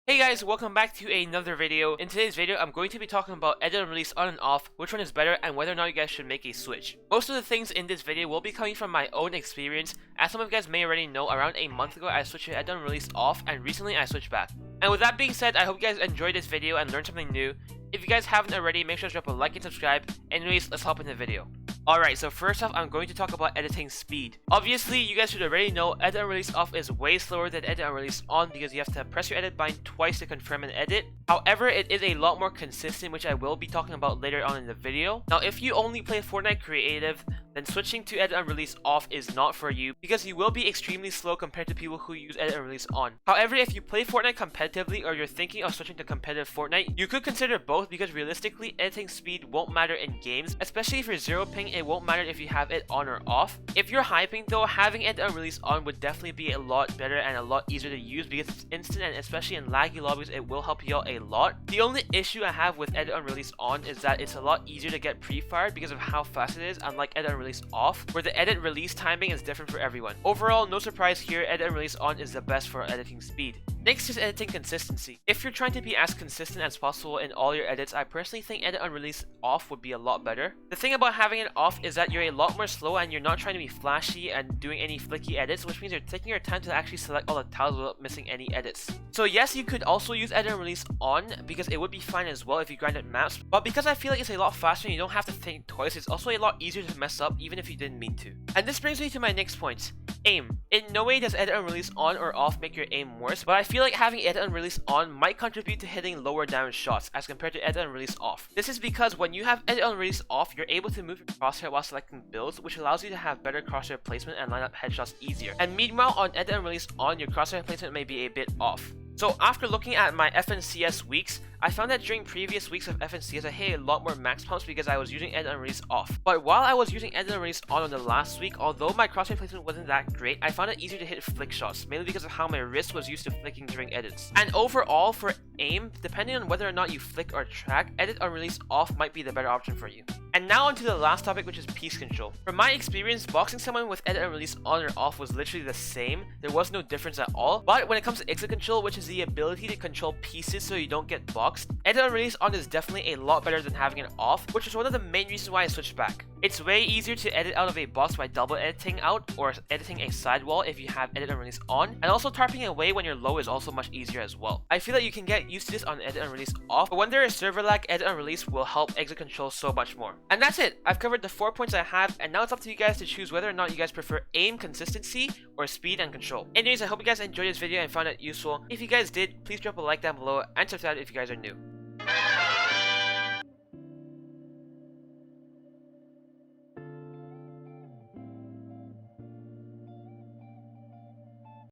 Hey guys, welcome back to another video. In today's video, I'm going to be talking about edit and release on and off, which one is better, and whether or not you guys should make a switch. Most of the things in this video will be coming from my own experience. As some of you guys may already know, around a month ago I switched to edit and release off, and recently I switched back. And with that being said, I hope you guys enjoyed this video and learned something new. If you guys haven't already, make sure to drop a like and subscribe. Anyways, let's hop into the video. Alright, so first off, I'm going to talk about editing speed. Obviously, you guys should already know edit and release off is way slower than edit and release on because you have to press your edit button twice to confirm an edit. However, it is a lot more consistent, which I will be talking about later on in the video. Now, if you only play Fortnite creative, then switching to edit and release off is not for you because you will be extremely slow compared to people who use edit and release on. However, if you play Fortnite competitively or you're thinking of switching to competitive Fortnite, you could consider both because realistically, editing speed won't matter in games, especially if you're zero ping. It won't matter if you have it on or off. If you're high ping though, having edit and release on would definitely be a lot better and a lot easier to use because it's instant, and especially in laggy lobbies, it will help you out a lot. The only issue I have with edit and release on is that it's a lot easier to get pre-fired because of how fast it is, unlike edit and release off, where the edit release timing is different for everyone. Overall, no surprise here, edit and release on is the best for editing speed. Next is editing consistency. If you're trying to be as consistent as possible in all your edits, I personally think edit and release off would be a lot better. The thing about having it off is that you're a lot more slow and you're not trying to be flashy and doing any flicky edits, which means you're taking your time to actually select all the tiles without missing any edits. So yes, you could also use edit and release on because it would be fine as well if you grinded maps, but because I feel like it's a lot faster and you don't have to think twice, it's also a lot easier to mess up even if you didn't mean to. And this brings me to my next point. Aim. In no way does edit and release on or off make your aim worse, but I feel like having edit and release on might contribute to hitting lower damage shots as compared to edit and release off. This is because when you have edit and release off, you're able to move your crosshair while selecting builds, which allows you to have better crosshair placement and line up headshots easier. And meanwhile, on edit and release on, your crosshair placement may be a bit off. So after looking at my FNCS weeks, I found that during previous weeks of FNCS I hit a lot more max pumps because I was using edit and release off. But while I was using edit and release on the last week, although my crosshair placement wasn't that great, I found it easier to hit flick shots, mainly because of how my wrist was used to flicking during edits. And overall, for aim, depending on whether or not you flick or track, edit or release off might be the better option for you. And now onto the last topic, which is piece control. From my experience, boxing someone with edit and release on or off was literally the same. There was no difference at all. But when it comes to exit control, which is the ability to control pieces so you don't get boxed, edit and release on is definitely a lot better than having it off, which is one of the main reasons why I switched back. It's way easier to edit out of a box by double editing out or editing a sidewall if you have edit and release on, and also tarping away when you're low is also much easier as well. I feel that you can get used to this on edit and release off, but when there is server lag, edit and release will help exit control so much more. And that's it. I've covered the 4 points I have, and now it's up to you guys to choose whether or not you guys prefer aim, consistency, or speed and control. Anyways, I hope you guys enjoyed this video and found it useful. If you guys did, please drop a like down below and subscribe if you guys are new.